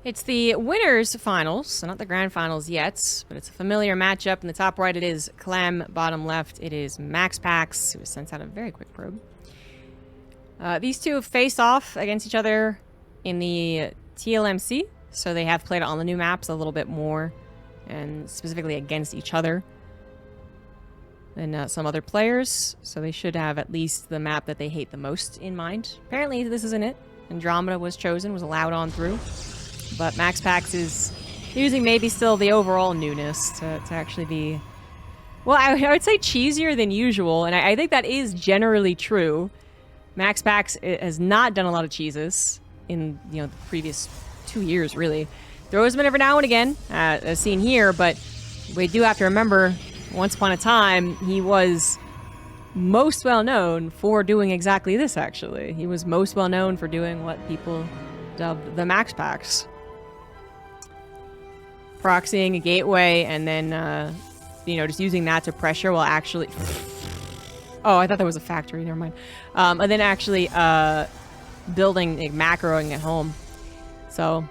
It's the winners finals, so not the grand finals yet, but it's a familiar matchup. In the top right, it is Clem. Bottom left, it is MaxPax, who has sent out a very quick probe. These two have faced off against each other in the TLMC, so they have played on the new maps a little bit more, and specifically against each other than some other players, so they should have at least the map that they hate the most in mind. Apparently, this isn't it. Andromeda was chosen, was allowed on through. But MaxPax is using maybe still the overall newness to actually be... Well, I would say cheesier than usual, and I think that is generally true. MaxPax has not done a lot of cheeses in, the previous 2 years, really. Throws them in every now and again, as seen here, but we do have to remember, once upon a time, he was most well known for doing exactly this, actually. He was most well known for doing what people dubbed the MaxPax. Proxying a gateway and then, just using that to pressure while actually... Oh, I thought that was a factory, never mind. And then actually building, macroing at home. So,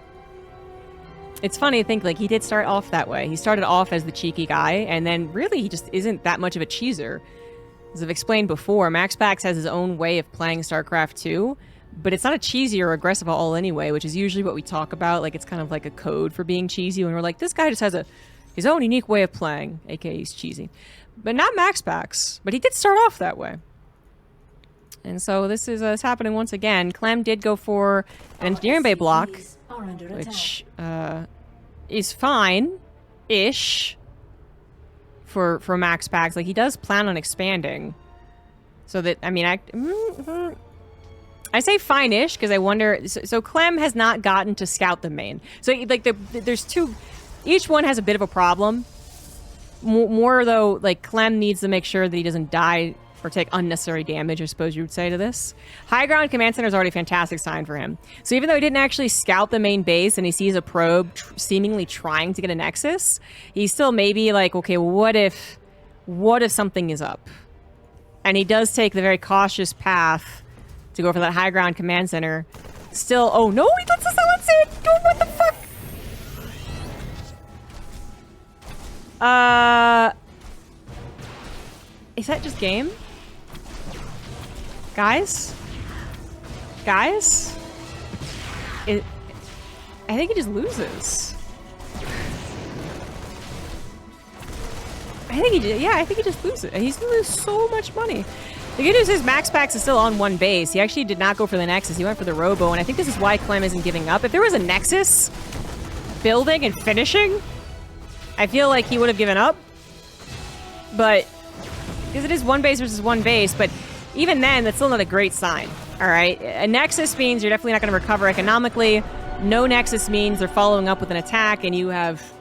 it's funny to think, he did start off that way. He started off as the cheeky guy, and then really he just isn't that much of a cheeser. As I've explained before, MaxPax has his own way of playing StarCraft 2, but it's not a cheesy or aggressive at all anyway, which is usually what we talk about. It's kind of like a code for being cheesy, when we're like, this guy just has his own unique way of playing, aka he's cheesy. But not MaxPax, but he did start off that way. And so this is happening once again. Clem did go for an engineering bay block, which is fine-ish for MaxPax. He does plan on expanding. So that, I say fine-ish because I wonder... So Clem has not gotten to scout the main. So, there's two... Each one has a bit of a problem. More, though, Clem needs to make sure that he doesn't die or take unnecessary damage, I suppose you would say to this. High ground command center is already a fantastic sign for him. So even though he didn't actually scout the main base and he sees a probe seemingly trying to get a nexus, he's still maybe okay, what if something is up? And he does take the very cautious path to go for that high ground command center. Still, oh no, he lets us silence it! Oh, what the fuck? Is that just game? Guys? I think he just loses. I think he just loses. He's gonna lose so much money. The good news is MaxPax is still on one base. He actually did not go for the Nexus. He went for the Robo, and I think this is why Clem isn't giving up. If there was a Nexus building and finishing, I feel like he would have given up. But, because it is one base versus one base, but even then, that's still not a great sign. Alright? A Nexus means you're definitely not going to recover economically. No Nexus means they're following up with an attack, and you have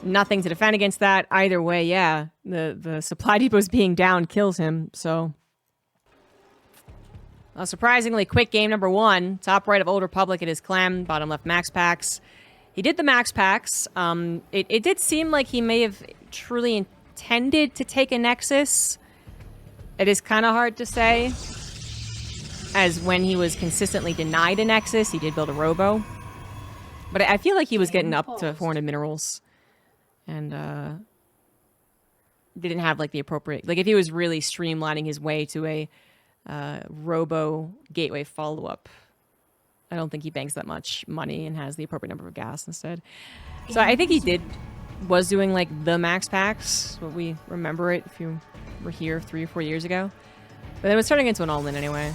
nothing to defend against that. Either way, yeah, the supply depots being down kills him, so... surprisingly quick game number one. Top right of Old Republic, it is Clem. Bottom left, MaxPax. He did the MaxPax. It did seem like he may have truly intended to take a Nexus. It is kind of hard to say, as when he was consistently denied a Nexus, he did build a Robo. But I feel like he was getting up to 400 minerals. And, didn't have, the appropriate... if he was really streamlining his way to a... Robo gateway follow-up. I don't think he banks that much money and has the appropriate number of gas instead. So I think he was doing the MaxPax, what we remember it if you were here 3 or 4 years ago. But it was turning into an all-in anyway.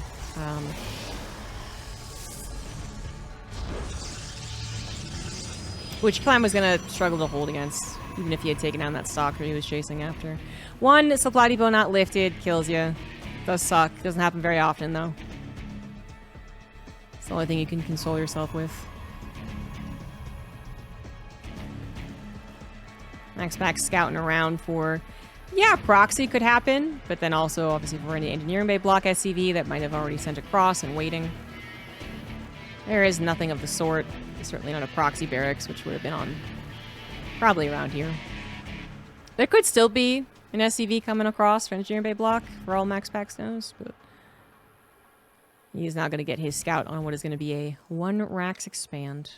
Which Clem was going to struggle to hold against, even if he had taken down that stalker he was chasing after. One supply depot not lifted kills you. Does suck. Doesn't happen very often, though. It's the only thing you can console yourself with. MaxPax scouting around for... Yeah, proxy could happen, but then also, obviously, for any engineering bay block SCV that might have already sent across and waiting. There is nothing of the sort. Certainly not a proxy barracks, which would have been on... probably around here. There could still be an SCV coming across for engineering bay block, for all MaxPax knows, but he's now going to get his scout on what is going to be a 1 Rax expand.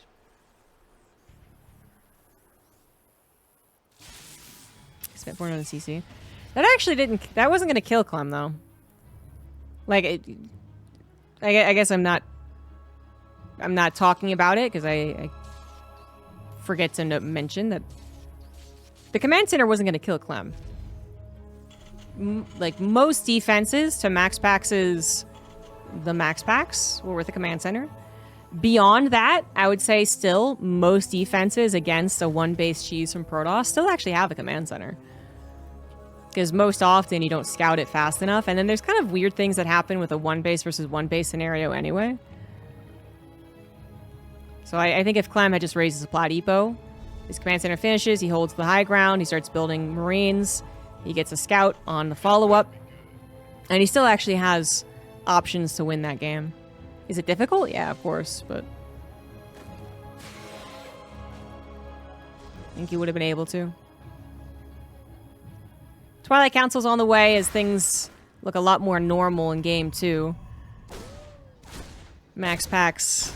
Spent 400 CC. That actually didn't... That wasn't going to kill Clem, though. Like, I guess I'm not talking about it, because I forget to mention that the command center wasn't going to kill Clem. Like, most defenses to MaxPax's... The MaxPax were with the command center. Beyond that, I would say still, most defenses against a one-base cheese from Protoss still actually have a command center. Because most often you don't scout it fast enough, and then there's kind of weird things that happen with a one-base versus one-base scenario anyway. So I think if Clem had just raised his supply depot, his command center finishes, he holds the high ground, he starts building Marines, he gets a scout on the follow-up, and he still actually has options to win that game. Is it difficult? Yeah, of course, but I think he would have been able to. Twilight Council's on the way as things look a lot more normal in game 2. MaxPax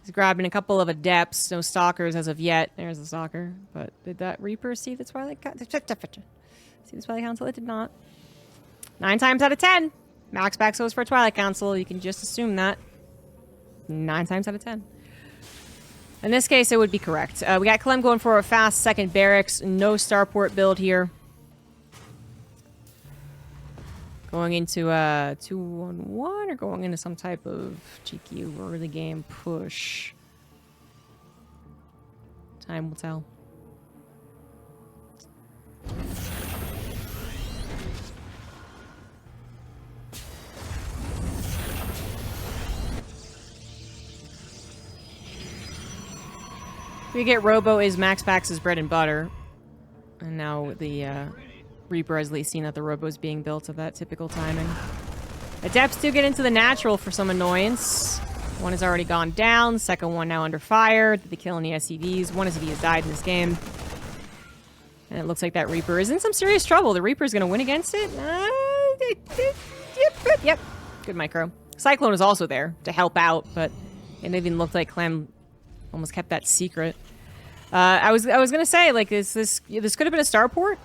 is grabbing a couple of adepts. No stalkers as of yet. There's the stalker. But did that Reaper see the Twilight Council? See the Twilight Council? It did not. 9 times out of 10. MaxPax goes for a Twilight Council. You can just assume that. 9 times out of 10. In this case, it would be correct. We got Clem going for a fast second barracks. No starport build here. Going into 2-1-1 or going into some type of cheeky early game push. Time will tell. We get Robo is MaxPax's bread and butter. And now the Reaper has at least seen that the Robo is being built at that typical timing. Adepts do get into the natural for some annoyance. One has already gone down. Second one now under fire. Did they kill any SCVs? One SCV has died in this game. And it looks like that Reaper is in some serious trouble. The Reaper is going to win against it. Yep. Good micro. Cyclone is also there to help out, but it even looked like Clem almost kept that secret. I was gonna say, like, this could have been a starport.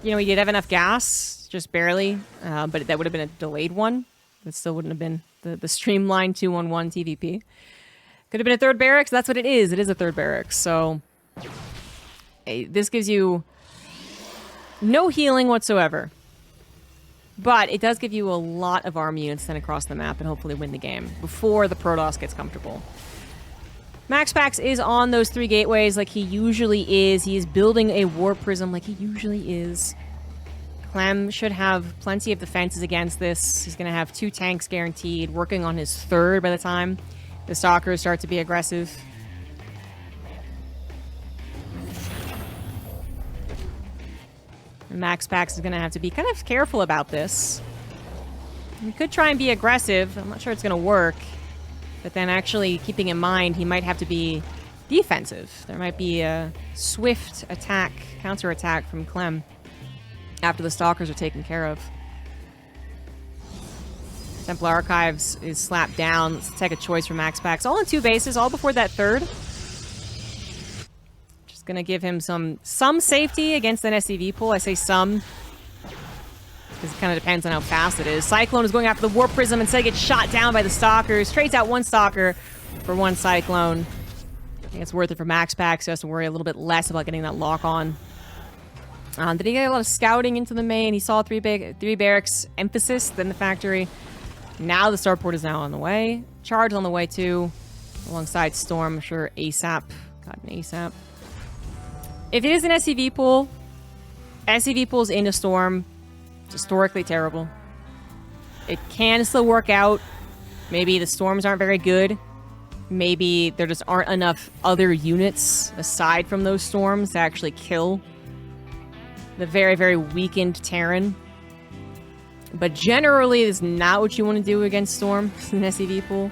You know, he did have enough gas, just barely, but that would have been a delayed one. That still wouldn't have been the streamlined 2-1-1 TvP. Could have been a third barracks. That's what it is. It is a third barracks. So this gives you no healing whatsoever. But it does give you a lot of army units then across the map and hopefully win the game before the Protoss gets comfortable. MaxPax is on those 3 gateways like he usually is. He is building a war prism like he usually is. Clem should have plenty of defenses against this. He's going to have 2 tanks guaranteed, working on his 3rd by the time the stalkers start to be aggressive. And MaxPax is going to have to be kind of careful about this. He could try and be aggressive. I'm not sure it's going to work. But then actually keeping in mind he might have to be defensive. There might be a swift attack, counter-attack from Clem after the stalkers are taken care of. Templar Archives is slapped down. Let's take a choice from MaxPax. All in 2 bases, all before that 3rd. Just gonna give him some safety against an SCV pool. I say some, because it kind of depends on how fast it is. Cyclone is going after the Warp Prism. Instead, gets shot down by the Stalkers. Trades out 1 Stalker for 1 Cyclone. I think it's worth it for MaxPax, so he has to worry a little bit less about getting that lock on. Did he get a lot of scouting into the main? He saw 3 barracks emphasis, then the factory. Now the starport is now on the way. Charge on the way too, alongside Storm. I'm sure ASAP. Got an ASAP. If it is an SCV pool, SCV pools into Storm, it's historically terrible. It can still work out. Maybe the storms aren't very good. Maybe there just aren't enough other units aside from those storms to actually kill the very, very weakened Terran. But generally, it's not what you want to do against Storm in an SCV pool.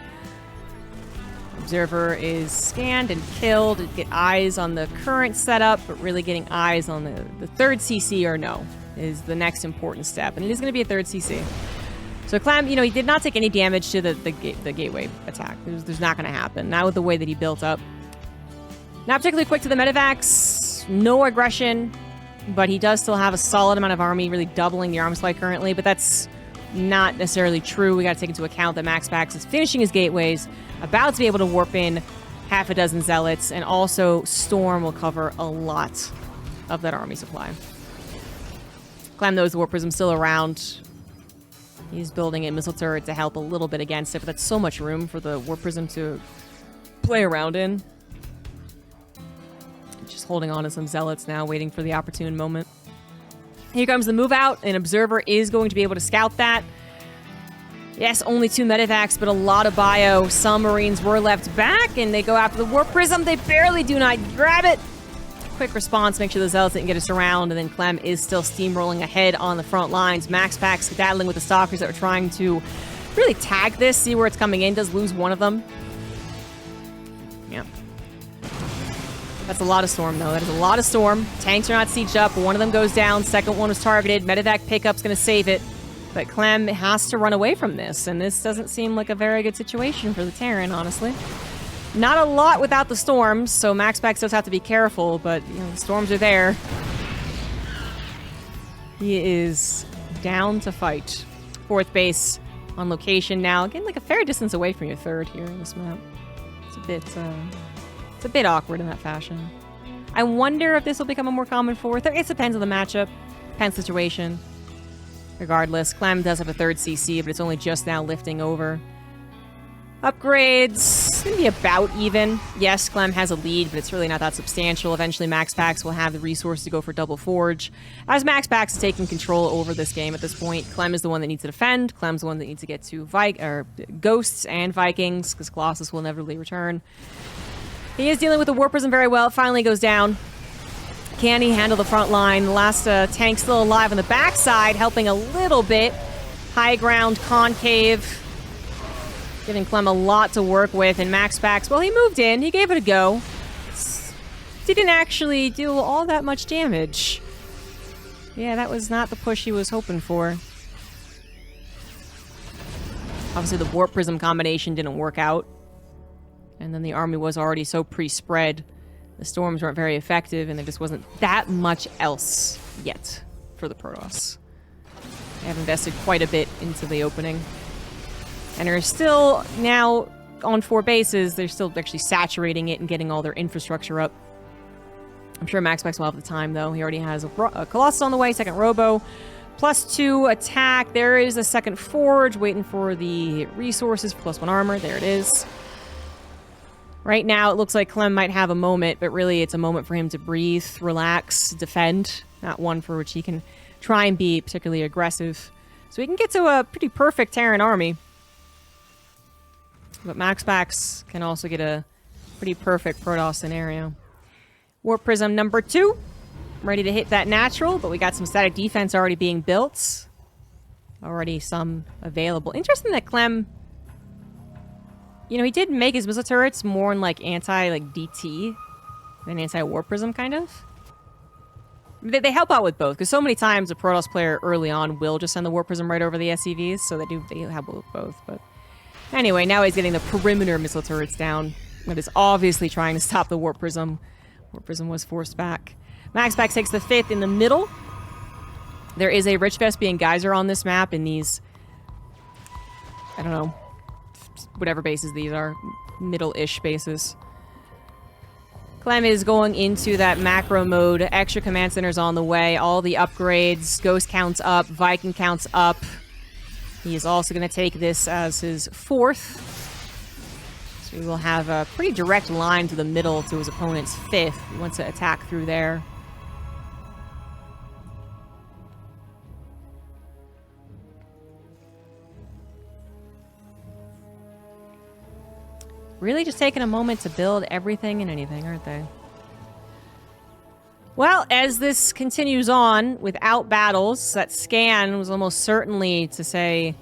Observer is scanned and killed to get eyes on the current setup, but really getting eyes on the 3rd CC or no is the next important step. And it is going to be a 3rd CC. So Clem, you know, he did not take any damage to the gateway attack. There's not going to happen. Not with the way that he built up. Not particularly quick to the medevacs. no aggression, but he does still have a solid amount of army, really doubling the arm slide currently, but that's not necessarily true. We got to take into account that MaxPax is finishing his gateways, about to be able to warp in half a dozen zealots, and also Storm will cover a lot of that army supply. Clem knows the Warp Prism's still around. He's building a missile turret to help a little bit against it, but that's so much room for the Warp Prism to play around in. Just holding on to some zealots now, waiting for the opportune moment. Here comes the move out. An observer is going to be able to scout that. Yes, only 2 medevacs, but a lot of bio. Some Marines were left back, and they go after the Warp Prism. They barely do not grab it. Quick response, make sure the zealots didn't get us around, and then Clem is still steamrolling ahead on the front lines. MaxPax skedaddling with the stalkers that were trying to really tag this, see where it's coming in. Does lose one of them. Yeah. That's a lot of Storm, though. That is a lot of Storm. Tanks are not sieged up. One of them goes down. Second one was targeted. Medevac pickup's going to save it. But Clem has to run away from this, and this doesn't seem like a very good situation for the Terran, honestly. Not a lot without the storms, so MaxPax does have to be careful, but you know, the storms are there. He is down to fight. 4th base on location now. Again, like a fair distance away from your 3rd here in this map. It's a bit awkward in that fashion. I wonder if this will become a more common 4th. It depends on the matchup, depends situation. Regardless, Clem does have a 3rd CC, but it's only just now lifting over. Upgrades, gonna be about even. Yes, Clem has a lead, but it's really not that substantial. Eventually, MaxPax will have the resource to go for double forge. As MaxPax is taking control over this game at this point, Clem is the one that needs to defend. Clem's the one that needs to get to Ghosts and Vikings, because Colossus will inevitably return. He is dealing with the Warp Prism very well. It finally goes down. Can he handle the front line? The last tank still alive on the backside, helping a little bit. High ground, concave. Giving Clem a lot to work with, and MaxPax, well, he moved in. He gave it a go. Didn't actually do all that much damage. Yeah, that was not the push he was hoping for. Obviously, the Warp Prism combination didn't work out. And then the army was already so pre-spread. The storms weren't very effective, and there just wasn't that much else yet for the Protoss. They have invested quite a bit into the opening. And are still, now, on 4 bases, they're still actually saturating it and getting all their infrastructure up. I'm sure MaxPax will have the time, though. He already has a Colossus on the way, 2nd Robo. +2 attack. There is a 2nd Forge, waiting for the resources for +1 armor. There it is. Right now, it looks like Clem might have a moment, but really it's a moment for him to breathe, relax, defend. Not one for which he can try and be particularly aggressive. So he can get to a pretty perfect Terran army. But MaxPax can also get a pretty perfect Protoss scenario. Warp Prism number 2. Ready to hit that natural, but we got some static defense already being built. Already some available. Interesting that Clem... You know, he did make his missile turrets more in, like, DT than anti-Warp Prism, kind of. They help out with both, because so many times a Protoss player early on will just send the Warp Prism right over the SCVs, so they help with both, but... Anyway, now he's getting the perimeter missile turrets down. That is obviously trying to stop the Warp Prism. Warp Prism was forced back. MaxPax takes the 5th in the middle. There is a Rich Vespian Geyser on this map in these... I don't know. Whatever bases these are. Middle-ish bases. Clem is going into that macro mode. Extra command centers on the way. All the upgrades. Ghost counts up. Viking counts up. He is also going to take this as his 4th. So he will have a pretty direct line to the middle to his opponent's 5th. He wants to attack through there. Really just taking a moment to build everything and anything, aren't they? Well, as this continues on without battles, that scan was almost certainly to say,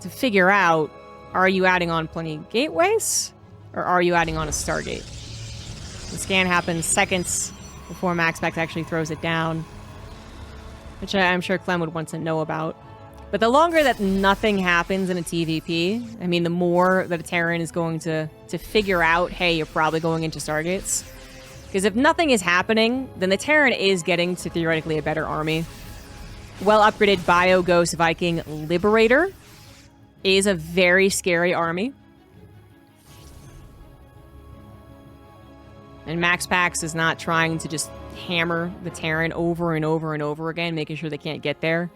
to figure out, are you adding on plenty of gateways, or are you adding on a Stargate? The scan happens seconds before MaxPax actually throws it down, which I'm sure Clem would want to know about. But the longer that nothing happens in a TvP, I mean, the more that a Terran is going to figure out, hey, you're probably going into Stargates. Because if nothing is happening, then the Terran is getting to theoretically a better army. Well-upgraded Bio Ghost Viking Liberator is a very scary army. And MaxPax is not trying to just hammer the Terran over and over and over again, making sure they can't get there.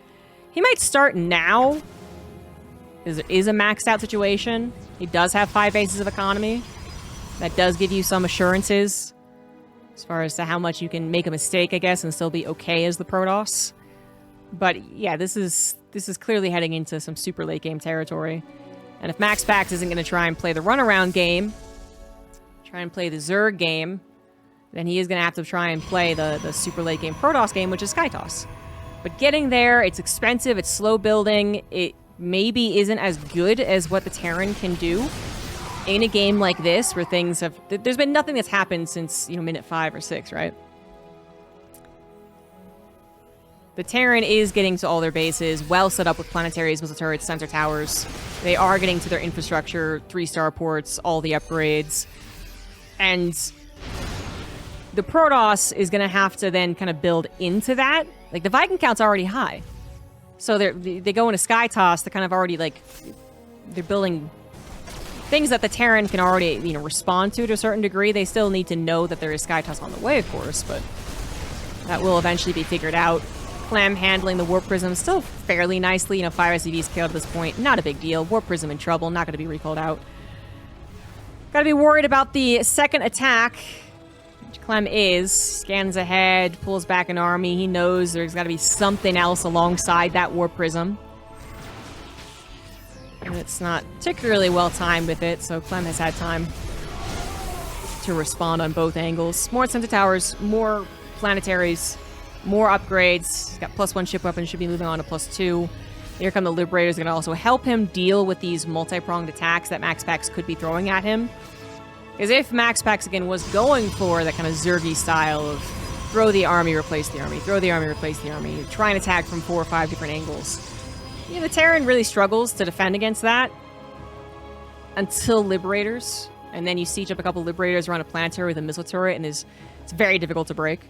He might start now. It is a maxed out situation. He does have 5 bases of economy. That does give you some assurances as far as to how much you can make a mistake, I guess, and still be okay as the Protoss. But yeah, this is clearly heading into some super late game territory. And if MaxPax isn't going to try and play the runaround game, try and play the Zerg game, then he is going to have to try and play the super late game Protoss game, which is SkyToss. But getting there, it's expensive, it's slow building, it maybe isn't as good as what the Terran can do in a game like this, where things have... There's been nothing that's happened since, minute 5 or 6, right? The Terran is getting to all their bases, well set up with planetaries, missile turrets, sensor towers. They are getting to their infrastructure, 3-star ports, all the upgrades. And the Protoss is going to have to then kind of build into that. Like, the Viking count's already high. So they go into SkyToss, they're kind of already, like... They're building things that the Terran can already, respond to a certain degree. They still need to know that there is SkyToss on the way, of course, but that will eventually be figured out. Clem handling the Warp Prism still fairly nicely. 5 SCVs killed at this point. Not a big deal. Warp Prism in trouble. Not going to be recalled out. Got to be worried about the second attack, which Clem is. Scans ahead, pulls back an army. He knows there's got to be something else alongside that Warp Prism. And it's not particularly well timed with it, so Clem has had time to respond on both angles. More Sensor Towers, more Planetaries, more upgrades. He's got +1 ship weapon, should be moving on to +2. Here come the Liberators, going to also help him deal with these multi-pronged attacks that MaxPax could be throwing at him. Because if MaxPax, again, was going for that kind of Zergy style of throw the army, replace the army, throw the army, replace the army, try and attack from 4 or 5 different angles, the Terran really struggles to defend against that until Liberators. And then you siege up a couple Liberators around a planetary with a missile turret, and it's very difficult to break.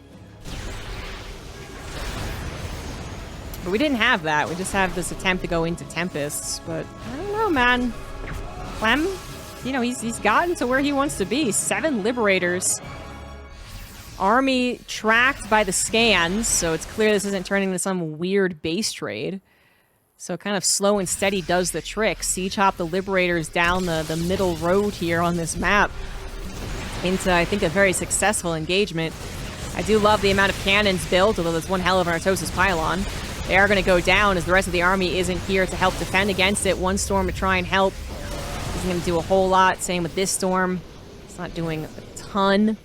But we didn't have that. We just have this attempt to go into Tempests. But I don't know, man. Clem, he's gotten to where he wants to be. 7 Liberators. Army tracked by the scans, so it's clear this isn't turning into some weird base trade. So kind of slow and steady does the trick. Siege hop the Liberators down the middle road here on this map into, I think, a very successful engagement. I do love the amount of cannons built, although there's one hell of an Artosis pylon. They are going to go down as the rest of the army isn't here to help defend against it. One storm to try and help isn't going to do a whole lot. Same with this storm. It's not doing a ton.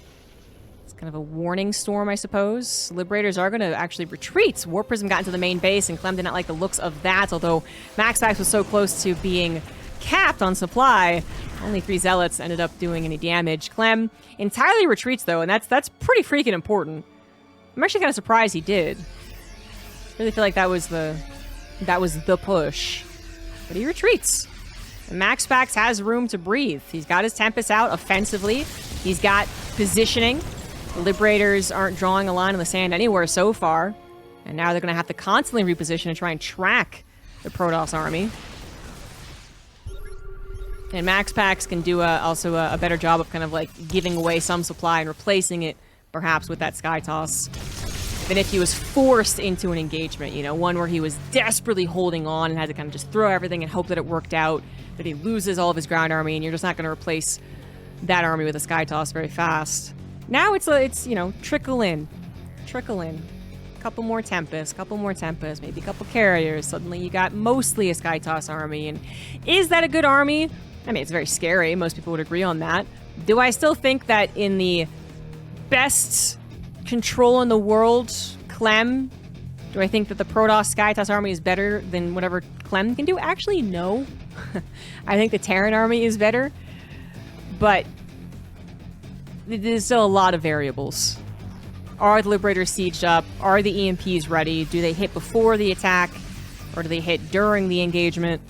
It's kind of a warning storm, I suppose. Liberators are going to actually retreat. Warp Prism got into the main base, and Clem did not like the looks of that, although MaxPax was so close to being capped on supply. Only 3 Zealots ended up doing any damage. Clem entirely retreats, though, and that's pretty freaking important. I'm actually kind of surprised he did. I really feel like that was the push. But he retreats. And MaxPax has room to breathe. He's got his Tempest out offensively. He's got positioning. The Liberators aren't drawing a line in the sand anywhere so far. And now they're going to have to constantly reposition and try and track the Protoss army. And MaxPax can do also a better job of kind of like giving away some supply and replacing it perhaps with that SkyToss than if he was forced into an engagement, one where he was desperately holding on and had to kind of just throw everything and hope that it worked out, that he loses all of his ground army, and you're just not going to replace that army with a SkyToss very fast. Now it's trickle in. Couple more Tempests, maybe a couple carriers. Suddenly you got mostly a SkyToss army, and is that a good army? I mean, it's very scary. Most people would agree on that. Do I still think that in the best control in the world, Clem, do I think that the Protoss SkyToss army is better than whatever Clem can do? Actually, no. I think the Terran army is better, but there's still a lot of variables. Are the Liberators sieged up? Are the EMPs ready? Do they hit before the attack, or do they hit during the engagement?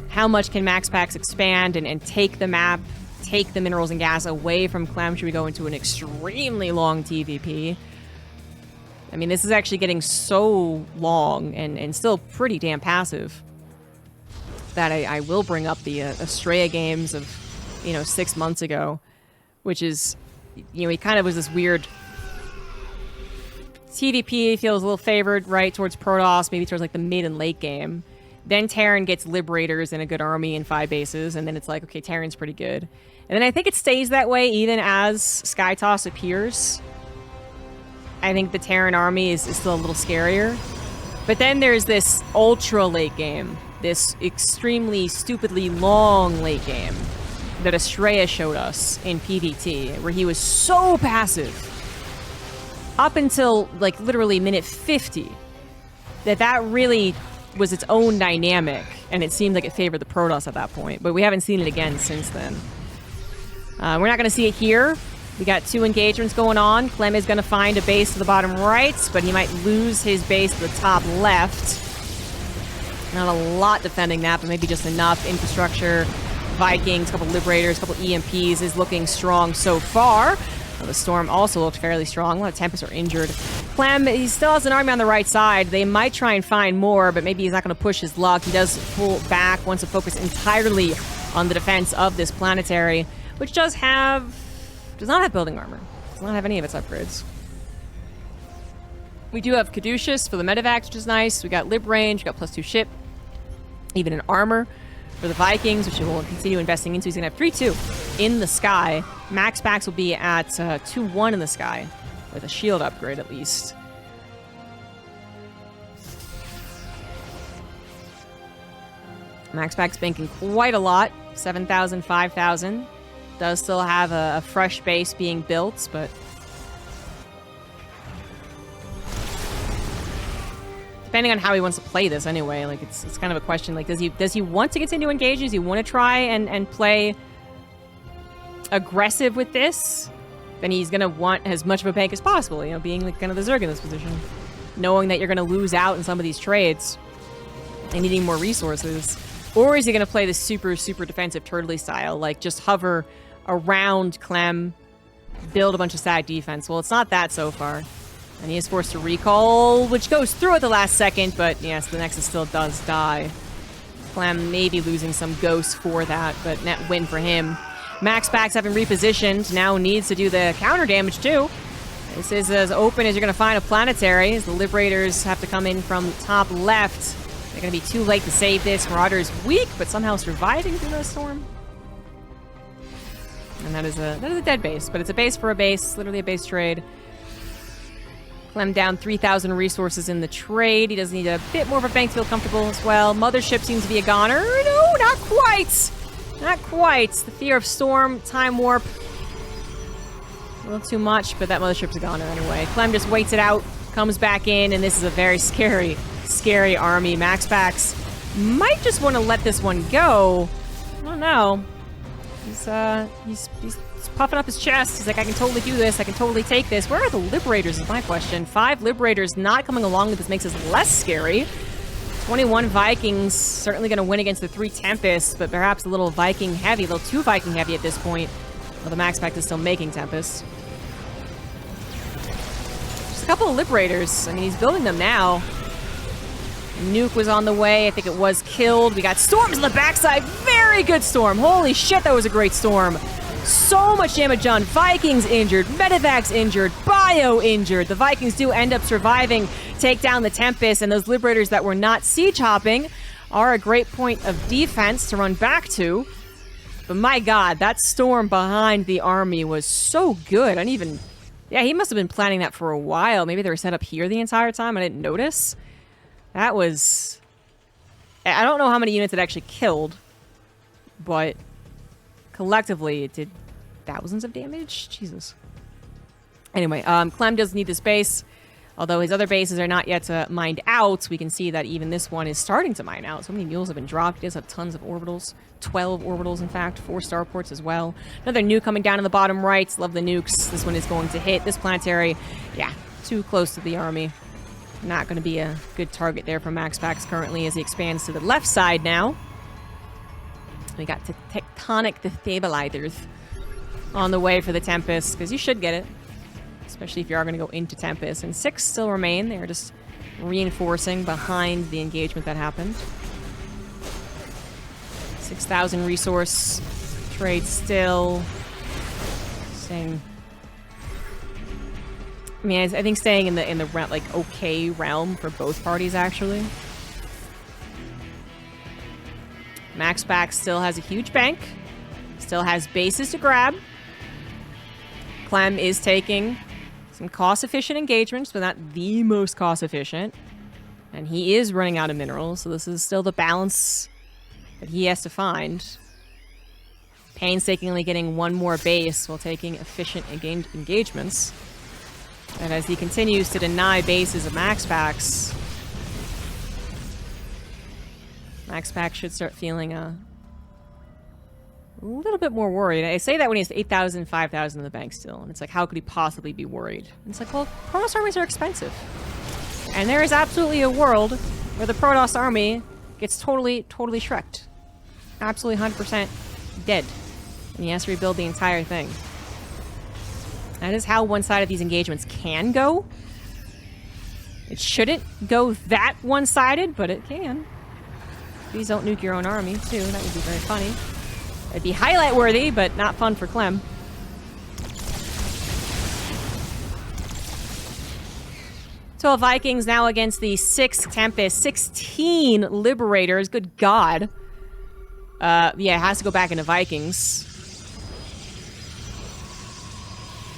How much can MaxPax expand and take the map? take the minerals and gas away from Clem? Should we go into an extremely long TvP? I mean, this is actually getting so long and still pretty damn passive that I will bring up the Estrella games of, 6 months ago, which is, he kind of was this weird TvP, feels a little favored, right, towards Protoss, maybe towards, like, the mid and late game. Then Terran gets Liberators and a good army and 5 bases, and then it's like, okay, Terran's pretty good. And then I think it stays that way even as Skytoss appears. I think the Terran army is still a little scarier. But then there's this ultra late game, this extremely stupidly long late game that Estrella showed us in PvT, where he was so passive up until, like, literally minute 50, that really was its own dynamic, and it seemed like it favored the Protoss at that point, but we haven't seen it again since then. We're not going to see it here. We got 2 engagements going on. Clem is going to find a base to the bottom right, but he might lose his base to the top left. Not a lot defending that, but maybe just enough. Infrastructure, Vikings, a couple Liberators, a couple EMPs is looking strong so far. Well, the Storm also looked fairly strong. A lot of Tempests are injured. Clem, he still has an army on the right side. They might try and find more, but maybe he's not going to push his luck. He does pull back, wants to focus entirely on the defense of this planetary, which does not have building armor. Does not have any of its upgrades. We do have Caduceus for the medevacs, which is nice. We got Lib range, we got +2 ship, even an armor for the Vikings, which we'll continue investing into. He's going to have 3-2 in the sky. MaxPax will be at 2-1 in the sky, with a shield upgrade at least. MaxPax banking quite a lot, 7,000, 5,000. Does still have a fresh base being built, but depending on how he wants to play this anyway, like it's kind of a question. Like, does he want to continue engaging? Does he want to try and play aggressive with this? Then he's gonna want as much of a bank as possible, being like kind of the Zerg in this position, knowing that you're gonna lose out in some of these trades and needing more resources. Or is he gonna play this super defensive turtley style, like just hover around Clem, build a bunch of static defense? Well, it's not that so far. And he is forced to recall, which goes through at the last second, but yes, the Nexus still does die. Clem may be losing some ghosts for that, but net win for him. MaxPax, having repositioned, now needs to do the counter damage too. This is as open as you're going to find a planetary, as the Liberators have to come in from top left. They're going to be too late to save this. Marauder is weak, but somehow surviving through the storm. And that is a dead base, but it's a base for a base, literally a base trade. Clem down 3,000 resources in the trade. He does need a bit more of a bank to feel comfortable as well. Mothership seems to be a goner. No, not quite. Not quite. The fear of storm, time warp. A little too much, but that mothership's a goner anyway. Clem just waits it out, comes back in, and this is a very scary army. MaxPax might just want to let this one go. I don't know. He's puffing up his chest. He's like, I can totally do this. I can totally take this. Where are the Liberators is my question. 5 Liberators not coming along with this makes us less scary. 21 Vikings certainly going to win against the 3 Tempests, but perhaps a little Viking heavy, a little too Viking heavy at this point. Well, the MaxPax is still making Tempests. Just a couple of Liberators. I mean, he's building them now. Nuke was on the way. I think it was killed. We got storms on the backside. Very good storm. Holy shit, that was a great storm. So much damage done. Vikings injured. Medevacs injured. Bio injured. The Vikings do end up surviving, take down the Tempest, and those Liberators that were not siege hopping are a great point of defense to run back to. But my god, that storm behind the army was so good. I didn't even... Yeah, he must have been planning that for a while. Maybe they were set up here the entire time. I didn't notice. That was... I don't know how many units it actually killed, but collectively it did thousands of damage. Jesus. Anyway, Clem does need this base. Although his other bases are not yet mined out, we can see that even this one is starting to mine out. So many mules have been dropped. He does have tons of orbitals. 12 orbitals, in fact. 4 starports as well. Another nuke coming down in the bottom right. Love the nukes. This one is going to hit. This planetary, yeah, too close to the army. Not going to be a good target there for MaxPax currently as he expands to the left side now. We got tectonic stabilizers on the way for the Tempest, because you should get it, especially if you are going to go into Tempest. And 6 still remain. They're just reinforcing behind the engagement that happened. 6,000 resource trade still. Staying. I mean, I think staying in the like okay realm for both parties actually. MaxPax still has a huge bank. Still has bases to grab. Clem is taking some cost-efficient engagements, but not the most cost-efficient. And he is running out of minerals, so this is still the balance that he has to find. Painstakingly getting one more base while taking efficient engagements. And as he continues to deny bases of MaxPax, MaxPax should start feeling a little bit more worried. I say that when he has 8,000, 5,000 in the bank still. And it's like, how could he possibly be worried? And it's like, well, Protoss armies are expensive. And there is absolutely a world where the Protoss army gets totally shreked. Absolutely 100% dead. And he has to rebuild the entire thing. That is how one side of these engagements can go. It shouldn't go that one-sided, but it can. Please don't nuke your own army, too. That would be very funny. It'd be highlight-worthy, but not fun for Clem. So Vikings now against the 6 Tempest, 16 Liberators. Good God. Yeah, it has to go back into Vikings.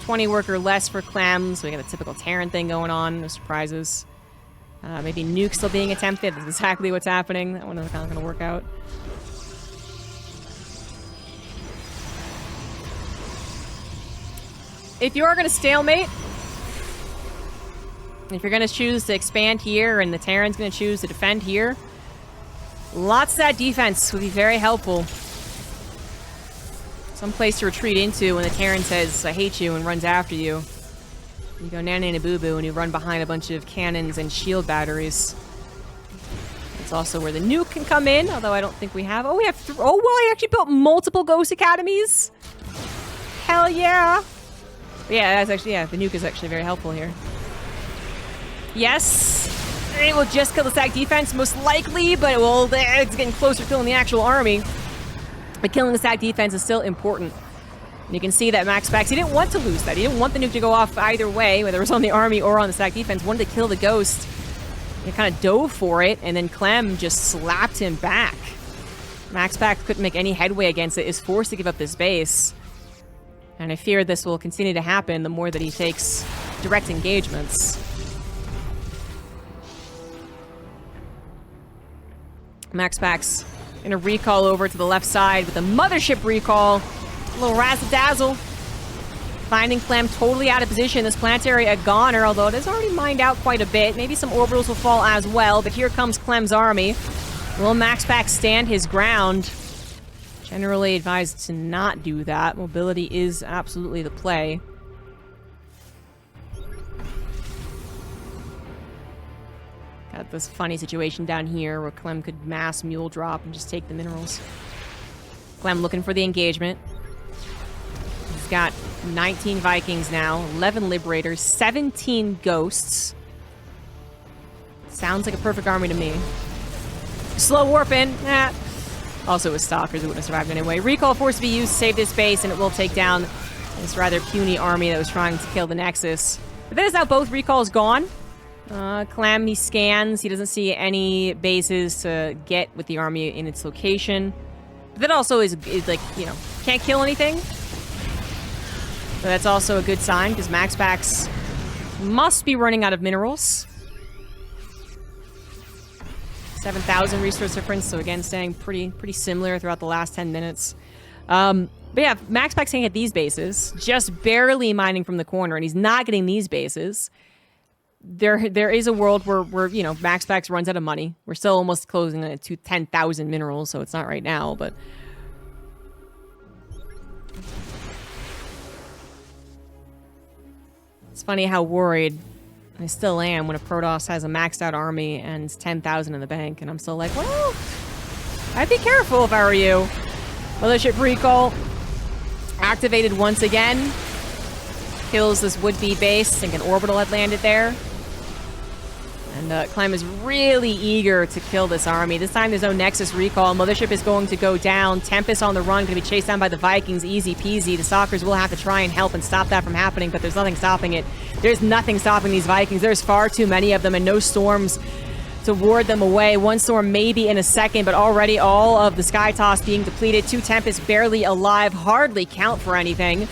20 worker less for Clem, so we got a typical Terran thing going on. No surprises. Maybe nuke still being attempted. That's exactly what's happening. That one is not going to work out. If you are going to stalemate, if you're going to choose to expand here and the Terran's going to choose to defend here, lots of that defense would be very helpful. Some place to retreat into when the Terran says, I hate you, and runs after you. You go nana-nana-boo-boo and you run behind a bunch of cannons and shield batteries. That's also where the nuke can come in, although I don't think we have... Oh, we have... Oh, well, I actually built multiple Ghost Academies. Hell yeah. But yeah, that's actually... Yeah, the nuke is actually very helpful here. Yes. It will just kill the stack defense, most likely, but it will... It's getting closer to killing the actual army. But killing the stack defense is still important. And you can see that MaxPax, he didn't want to lose that. He didn't want the nuke to go off either way, whether it was on the army or on the stack defense. Wanted to kill the ghost. He kind of dove for it, and then Clem just slapped him back. MaxPax couldn't make any headway against it, is forced to give up this base. And I fear this will continue to happen the more that he takes direct engagements. MaxPax gonna recall over to the left side with a mothership recall. A little razzle-dazzle. Finding Clem totally out of position. This planetary a goner, although it has already mined out quite a bit. Maybe some orbitals will fall as well, but here comes Clem's army. Will MaxPax stand his ground? Generally advised to not do that. Mobility is absolutely the play. Got this funny situation down here where Clem could mass mule drop and just take the minerals. Clem looking for the engagement. He's got 19 Vikings now, 11 Liberators, 17 Ghosts. Sounds like a perfect army to me. Slow warping. Also with Stalkers, it wouldn't have survived anyway. Recall force to be used to save this base, and it will take down this rather puny army that was trying to kill the Nexus. But that is now both recalls gone. Clem, he scans. He doesn't see any bases to get with the army in its location. But that also is like, you know, can't kill anything. So that's also a good sign, because MaxPax must be running out of minerals. 7,000 resource difference, so again, staying pretty similar throughout the last 10 minutes. But yeah, MaxPax can't get these bases, just barely mining from the corner, and he's not getting these bases. There is a world where you know, MaxPax runs out of money. We're still almost closing at 10,000 minerals, so it's not right now, but... It's funny how worried I still am when a Protoss has a maxed out army and 10,000 in the bank, and I'm still like, well, I'd be careful if I were you. Mothership recall activated once again. Kills this would-be base. I think an orbital had landed there. And Clem is really eager to kill this army. This time there's no Nexus recall. Mothership is going to go down. Tempest on the run, going to be chased down by the Vikings. Easy peasy. The Stalkers will have to try and help and stop that from happening, but there's nothing stopping it. There's nothing stopping these Vikings. There's far too many of them and no storms to ward them away. One storm maybe in a second, but already all of the Sky Toss being depleted. 2 Tempests barely alive. Hardly count for anything.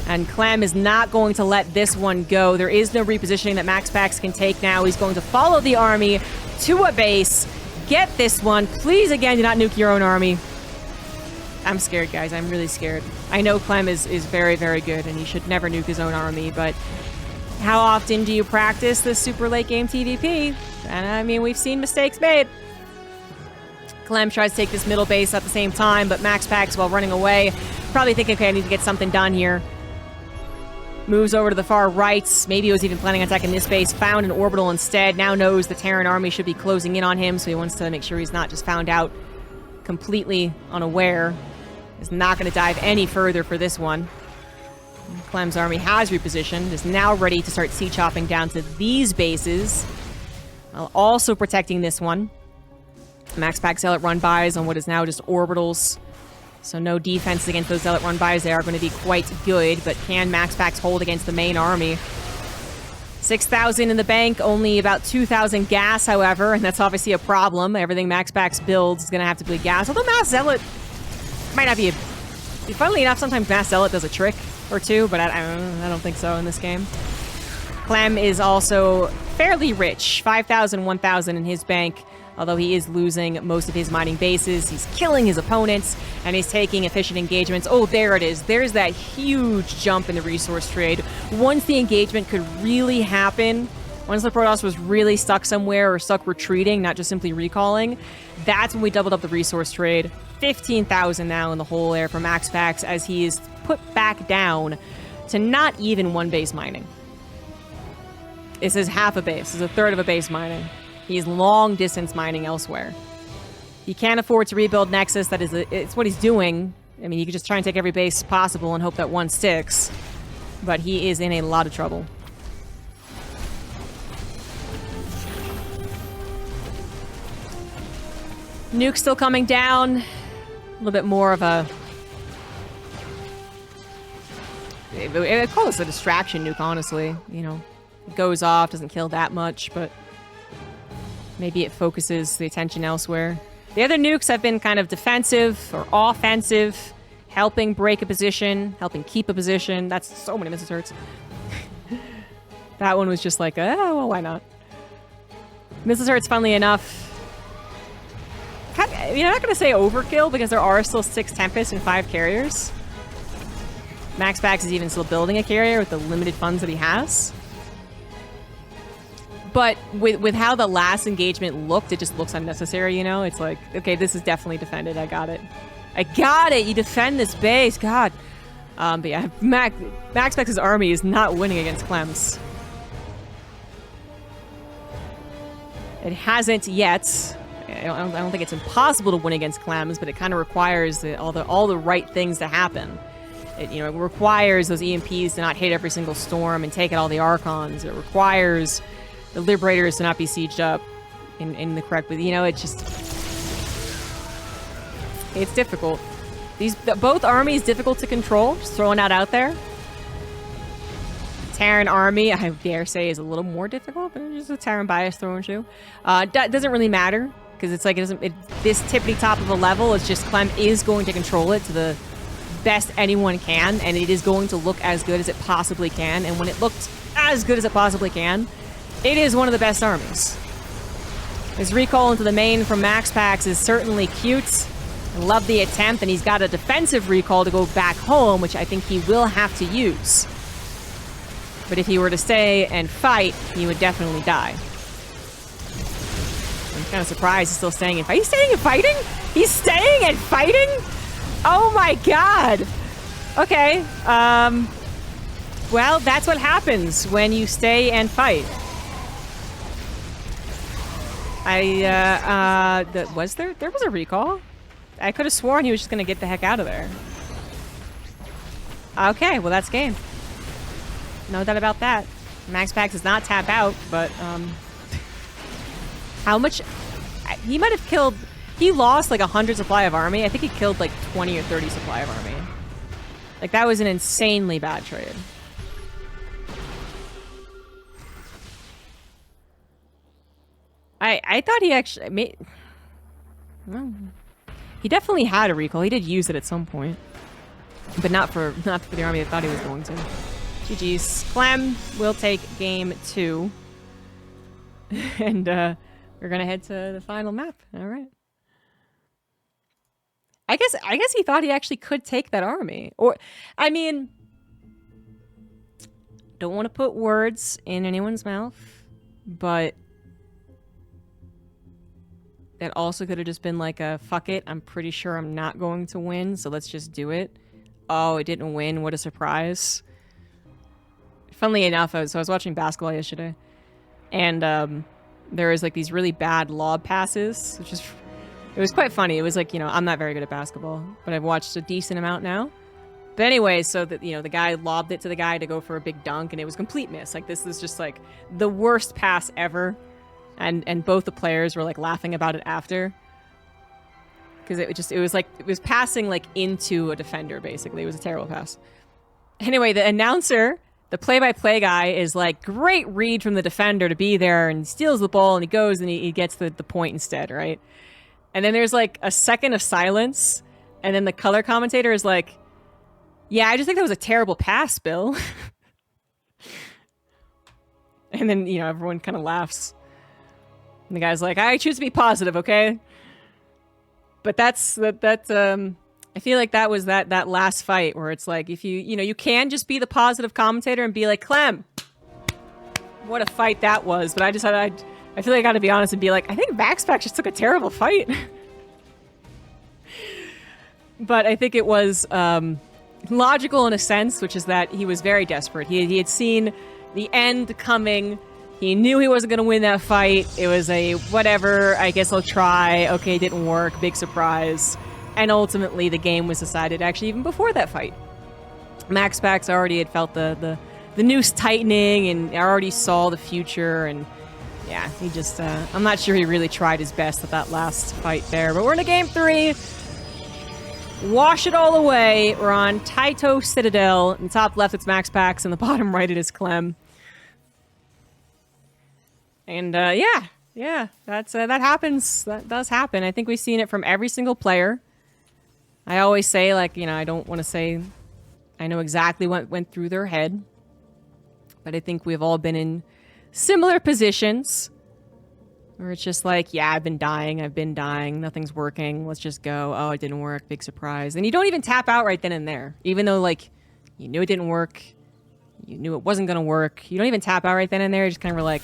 And Clem is not going to let this one go. There is no repositioning that MaxPax can take now. He's going to follow the army to a base. Get this one. Please, again, do not nuke your own army. I'm scared, guys. I'm really scared. I know Clem is very, very good, and he should never nuke his own army, but how often do you practice this super late game TvP? And I mean, we've seen mistakes made. Clem tries to take this middle base at the same time, but MaxPax, while running away, probably thinking, okay, I need to get something done here. Moves over to the far right. Maybe he was even planning on attacking this base. Found an orbital instead. Now knows the Terran army should be closing in on him, so he wants to make sure he's not just found out completely unaware. Is not going to dive any further for this one. Clem's army has repositioned. Is now ready to start sea chopping down to these bases, while also protecting this one. MaxPax Zealot run-bys on what is now just orbitals. So no defense against those Zealot run-bys. They are going to be quite good, but can MaxPax hold against the main army? 6,000 in the bank, only about 2,000 gas, however, and that's obviously a problem. Everything MaxPax builds is going to have to be gas, although Mass Zealot might not be a... Funnily enough, sometimes Mass Zealot does a trick or two, but I don't think so in this game. Clem is also fairly rich, 5,000, 1,000 in his bank. Although he is losing most of his mining bases, he's killing his opponents, and he's taking efficient engagements. Oh, there it is. There's that huge jump in the resource trade. Once the engagement could really happen, once the Protoss was really stuck somewhere or stuck retreating, not just simply recalling, that's when we doubled up the resource trade. 15,000 now in the hole there for MaxPax as he is put back down to not even one base mining. This is half a base. This is a third of a base mining. He's long-distance mining elsewhere. He can't afford to rebuild Nexus. That is, it's what he's doing. I mean, you could just try and take every base possible and hope that one sticks. But he is in a lot of trouble. Nuke still coming down. A little bit more of a... I'd call this a distraction nuke, honestly. You know, it goes off, doesn't kill that much, but... maybe it focuses the attention elsewhere. The other nukes have been kind of defensive or offensive, helping break a position, helping keep a position. That's so many missile turrets. That one was just like, oh, well, why not? Missile turrets, funnily enough, I'm not going to say overkill because there are still 6 Tempests and 5 carriers. MaxPax is even still building a carrier with the limited funds that he has. But with how the last engagement looked, it just looks unnecessary, you know? It's like, okay, this is definitely defended. I got it. I got it! You defend this base! God. But yeah, MaxPax's army is not winning against Clem's. It hasn't yet. I don't think it's impossible to win against Clem's, but it kind of requires all the right things to happen. It requires those EMPs to not hit every single storm and take out all the Archons. It requires... the Liberators to not be sieged up in the correct way. You know, it's just... it's difficult. Both armies difficult to control. Just throwing that out there. Terran army, I dare say, is a little more difficult, but it's just a Terran bias throwing shoe. That doesn't really matter, because it's like, this tippity top of a level, it's just Clem is going to control it to the best anyone can, and it is going to look as good as it possibly can, and when it looked as good as it possibly can, it is one of the best armies. His recall into the main from MaxPax is certainly cute. I love the attempt, and he's got a defensive recall to go back home, which I think he will have to use. But if he were to stay and fight, he would definitely die. I'm kind of surprised he's still staying and fighting. He's staying and fighting? He's staying and fighting? Oh my god! Okay, well, that's what happens when you stay and fight. There was a recall? I could have sworn he was just gonna get the heck out of there. Okay, well that's game. No doubt about that. MaxPax does not tap out, but how much? He might have killed. He lost like 100 supply of army. I think he killed like 20 or 30 supply of army. Like that was an insanely bad trade. I thought he actually made. Well, he definitely had a recall. He did use it at some point, but not for the army I thought he was going to. GG's. Clem will take game 2, and we're gonna head to the final map. All right. I guess he thought he actually could take that army, or I mean, don't want to put words in anyone's mouth, but. It also could have just been like a, fuck it, I'm pretty sure I'm not going to win, so let's just do it. Oh, it didn't win, what a surprise. Funnily enough, I was watching basketball yesterday, and there was like these really bad lob passes, which is, it was quite funny. It was like, you know, I'm not very good at basketball, but I've watched a decent amount now. But anyway, so that, you know, the guy lobbed it to the guy to go for a big dunk, and it was complete miss. Like, this is just like the worst pass ever. And both the players were like laughing about it after, because it was passing like into a defender, basically. It was a terrible pass. Anyway, the announcer, the play-by-play guy, is like, great read from the defender to be there, and steals the ball, and he goes and he gets the point instead, right? And then there's like a second of silence, and then the color commentator is like, yeah, I just think that was a terrible pass, Bill. And then, you know, everyone kind of laughs. And the guy's like, I choose to be positive, okay? But I feel like that was that last fight where it's like, if you can just be the positive commentator and be like, Clem, what a fight that was. But I feel like I gotta be honest and be like, I think MaxPax just took a terrible fight. But I think it was logical in a sense, which is that he was very desperate. He had seen the end coming. He knew he wasn't going to win that fight. It was a, whatever, I guess I'll try. Okay, it didn't work. Big surprise. And ultimately, the game was decided actually even before that fight. MaxPax already had felt the noose tightening and already saw the future. And yeah, he just, I'm not sure he really tried his best at that last fight there. But we're into game 3. Wash it all away. We're on Taito Citadel. In the top left, it's MaxPax. In the bottom right, it is Clem. And yeah, that happens. That does happen. I think we've seen it from every single player. I always say, like, you know, I don't want to say I know exactly what went through their head, but I think we've all been in similar positions where it's just like, yeah, I've been dying, nothing's working, let's just go. Oh, it didn't work, big surprise. And you don't even tap out right then and there, even though, like, you knew it didn't work, you knew it wasn't gonna work. You don't even tap out right then and there, you're just kind of like.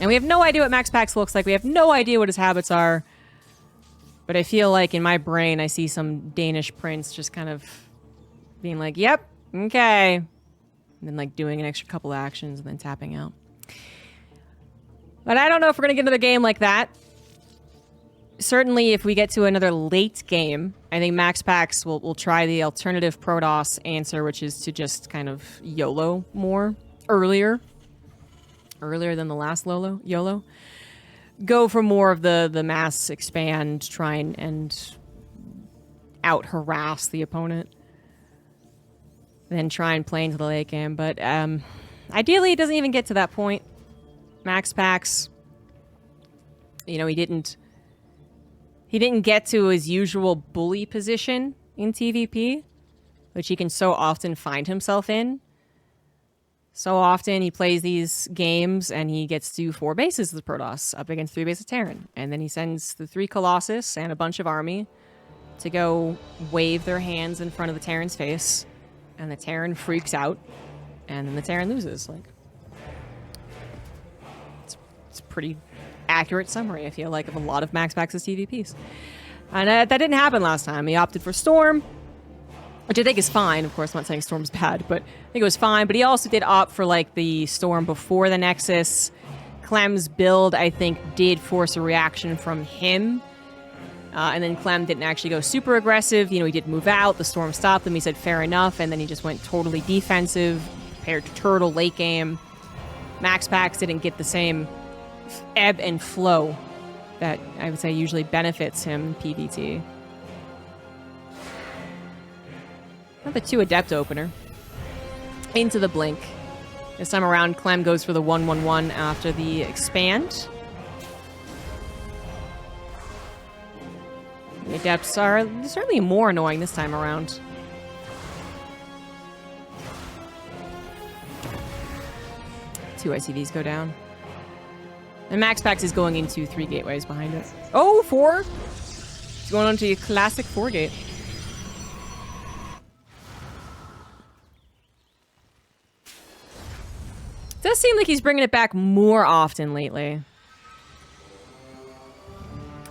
And we have no idea what MaxPax looks like. We have no idea what his habits are. But I feel like in my brain, I see some Danish prince just kind of being like, yep, okay. And then like doing an extra couple actions and then tapping out. But I don't know if we're going to get another game like that. Certainly if we get to another late game, I think MaxPax will try the alternative Protoss answer, which is to just kind of YOLO more earlier than the last YOLO. Go for more of the mass expand, try and out-harass the opponent. Then try and play into the late game. But ideally, it doesn't even get to that point. MaxPax, you know, he didn't get to his usual bully position in TvP, which he can so often find himself in. So often he plays these games and he gets to 4 bases of the Protoss up against 3 bases of Terran. And then he sends the 3 Colossus and a bunch of army to go wave their hands in front of the Terran's face. And the Terran freaks out. And then the Terran loses. Like, it's a pretty accurate summary, I feel like, of a lot of MaxPax's TvPs. And that didn't happen last time. He opted for Storm, which I think is fine. Of course, I'm not saying Storm's bad, but I think it was fine. But he also did opt for, like, the Storm before the Nexus. Clem's build, I think, did force a reaction from him. And then Clem didn't actually go super aggressive. You know, he did move out. The storm stopped him. He said, fair enough. And then he just went totally defensive, prepared to turtle late game. MaxPax didn't get the same ebb and flow that I would say usually benefits him in PvT. Another 2 Adept opener. Into the Blink. This time around, Clem goes for the 1/1/1 after the expand. The Adepts are certainly more annoying this time around. Two ICVs go down. And MaxPax is going into 3 gateways behind it. Oh, 4! He's going on to your classic 4 gate. Does seem like he's bringing it back more often lately.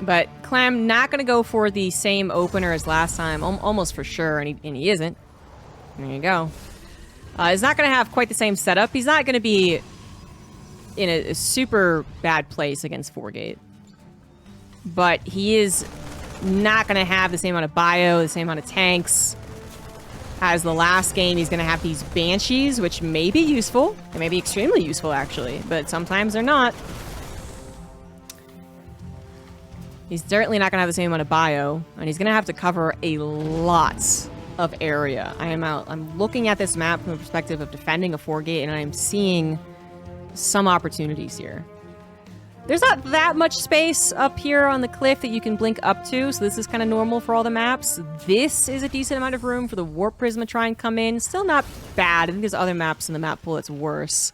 But Clem not going to go for the same opener as last time, almost for sure, and he isn't. There you go. He's not going to have quite the same setup. He's not going to be in a super bad place against 4-gate. But he is not going to have the same amount of bio, the same amount of tanks. As the last game, he's going to have these Banshees, which may be useful. They may be extremely useful, actually, but sometimes they're not. He's certainly not going to have the same amount of bio, and he's going to have to cover a lot of area. I'm looking at this map from the perspective of defending a 4-gate, and I'm seeing some opportunities here. There's not that much space up here on the cliff that you can blink up to, so this is kind of normal for all the maps. This is a decent amount of room for the Warp Prism to try and come in. Still not bad. I think there's other maps in the map pool that's worse.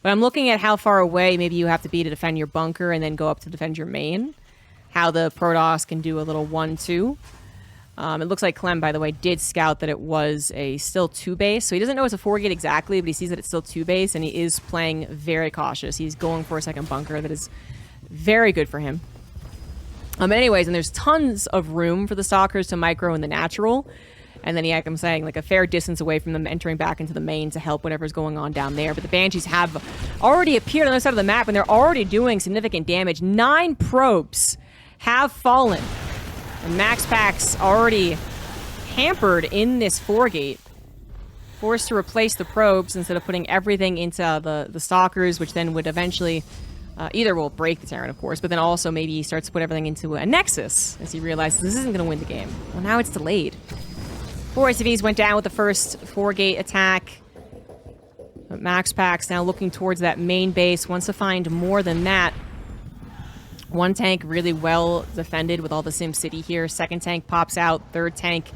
But I'm looking at how far away maybe you have to be to defend your bunker and then go up to defend your main. How the Protoss can do a little 1-2. It looks like Clem, by the way, did scout that it was a still 2 base. So he doesn't know it's a 4-gate exactly, but he sees that it's still 2 base, and he is playing very cautious. He's going for a second bunker that is very good for him. Anyways, and there's tons of room for the Stalkers to micro in the natural. And then, like I'm saying, like a fair distance away from them entering back into the main to help whatever's going on down there. But the Banshees have already appeared on the other side of the map, and they're already doing significant damage. 9 probes have fallen. And MaxPax already hampered in this 4-gate. Forced to replace the probes instead of putting everything into the Stalkers, which then would eventually either will break the Terran, of course, but then also maybe he starts to put everything into a Nexus as he realizes this isn't going to win the game. Well, now it's delayed. 4 ICVs went down with the first 4-gate attack. But MaxPax now looking towards that main base, wants to find more than that. 1 tank really well defended with all the SimCity here. 2nd tank pops out. 3rd tank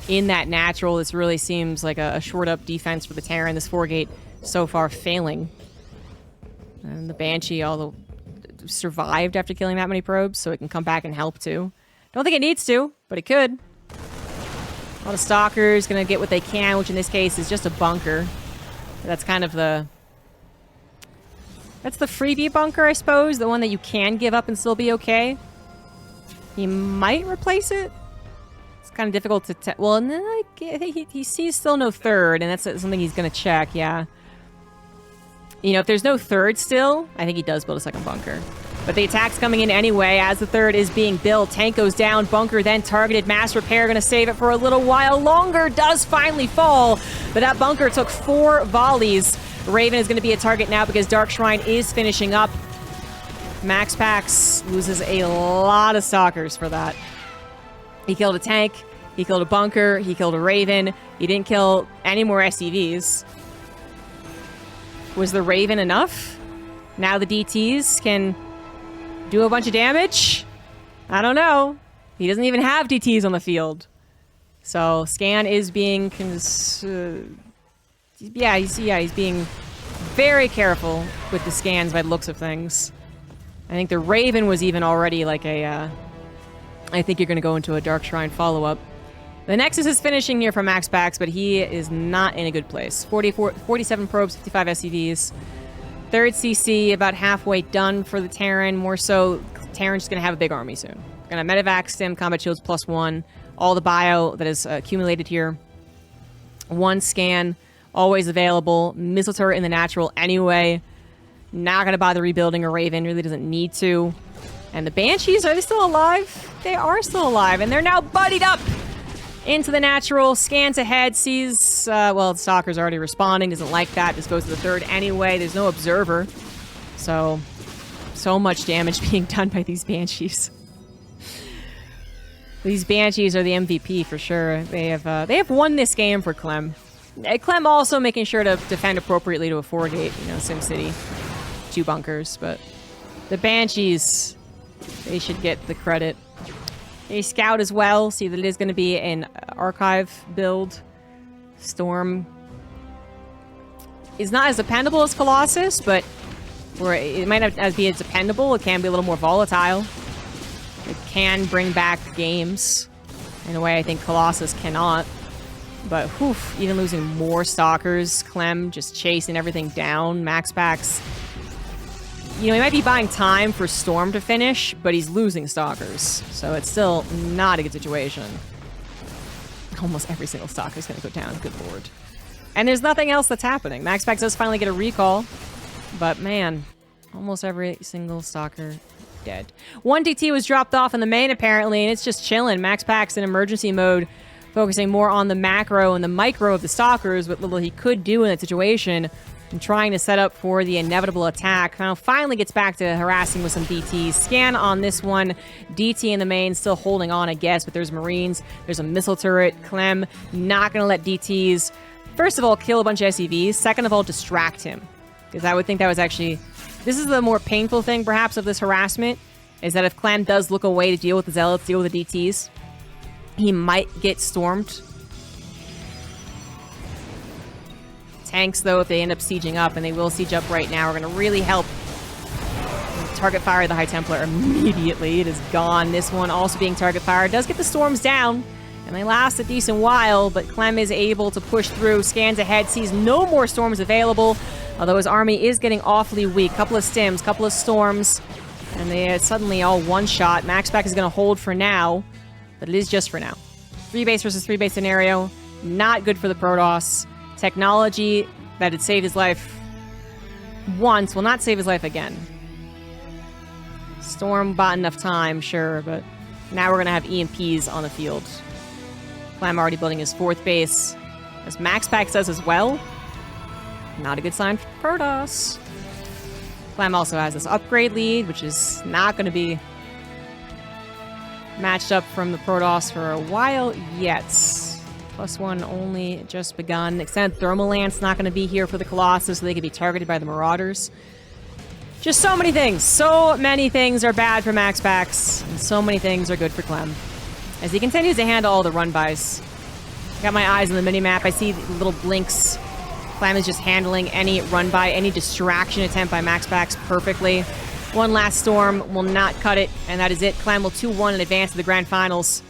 in that natural. This really seems like a short-up defense for the Terran. This 4-gate so far failing. And the Banshee survived after killing that many probes, so it can come back and help too. Don't think it needs to, but it could. All the Stalkers gonna get what they can, which in this case is just a bunker. That's kind of the... That's the freebie bunker, I suppose. The one that you can give up and still be okay. He might replace it. It's kind of difficult to tell. Well, and then I think he sees still no 3rd, and that's something he's gonna check, yeah. You know, if there's no 3rd still, I think he does build a 2nd bunker. But the attack's coming in anyway as the 3rd is being built. Tank goes down, bunker then targeted. Mass repair gonna save it for a little while longer. Does finally fall, but that bunker took 4 volleys. Raven is gonna be a target now because Dark Shrine is finishing up. MaxPax loses a lot of Stalkers for that. He killed a tank, he killed a bunker, he killed a Raven. He didn't kill any more SCVs. Was the Raven enough? Now the DTs can do a bunch of damage? I don't know. He doesn't even have DTs on the field. So Scan is being... he's being very careful with the scans by the looks of things. I think the Raven was even already like a... I think you're going to go into a Dark Shrine follow-up. The Nexus is finishing here for MaxPax, but he is not in a good place. 47 probes, 55 SCVs. 3rd CC, about halfway done for the Terran. More so, Terran's just going to have a big army soon. Going to medevac stim, combat shields +1. All the bio that is accumulated here. 1 scan, always available. Missile turret in the natural anyway. Not going to bother rebuilding a Raven, really doesn't need to. And the Banshees, are they still alive? They are still alive, and they're now buddied up into the natural. Scans ahead, sees, well, the Stalker's already responding, doesn't like that, just goes to the third anyway. There's no observer. So much damage being done by these Banshees. These Banshees are the MVP for sure. They have won this game for Clem. Clem also making sure to defend appropriately to a 4-gate, you know, SimCity. 2 bunkers, but the Banshees, they should get the credit. They scout as well, see that it is going to be an archive build. Storm is not as dependable as Colossus, but it might not be as dependable. It can be a little more volatile. It can bring back games in a way I think Colossus cannot. But, whew, even losing more Stalkers. Clem just chasing everything down. MaxPax, you know, he might be buying time for Storm to finish, but he's losing Stalkers. So it's still not a good situation. Almost every single Stalker is going to go down. Good lord. And there's nothing else that's happening. MaxPax does finally get a recall. But, man, almost every single Stalker dead. 1 DT was dropped off in the main, apparently, and it's just chilling. MaxPax in emergency mode, focusing more on the macro and the micro of the Stalkers, what little he could do in that situation, and trying to set up for the inevitable attack. Now finally gets back to harassing with some DTs. Scan on this one. DT in the main, still holding on, I guess, but there's Marines. There's a missile turret. Clem not going to let DTs, first of all, kill a bunch of SCVs. Second of all, distract him. Because I would think that was actually... This is the more painful thing, perhaps, of this harassment, is that if Clem does look away to deal with the Zealots, deal with the DTs, he might get stormed. Tanks, though, if they end up sieging up, and they will siege up right now, are going to really help target fire the High Templar immediately. It is gone. This one also being target fire. Does get the storms down, and they last a decent while, but Clem is able to push through. Scans ahead, sees no more storms available, although his army is getting awfully weak. Couple of stims, couple of storms, and they are suddenly all one-shot. MaxPax is going to hold for now, but it is just for now. 3-base versus 3-base scenario. Not good for the Protoss. Technology that had saved his life once will not save his life again. Storm bought enough time, sure, but now we're going to have EMPs on the field. Clem already building his 4th base, as MaxPax does as well. Not a good sign for Protoss. Clem also has this upgrade lead, which is not going to be matched up from the Protoss for a while yet. +1 only just begun. Extended Thermal Lance not going to be here for the Colossus, so they could be targeted by the Marauders. Just so many things. So many things are bad for MaxPax, and so many things are good for Clem. As he continues to handle all the run-bys. Got my eyes on the mini-map. I see the little blinks. Clem is just handling any run-by, any distraction attempt by MaxPax perfectly. One last storm will not cut it, and that is it. Clem will 2-1 in advance to the Grand Finals.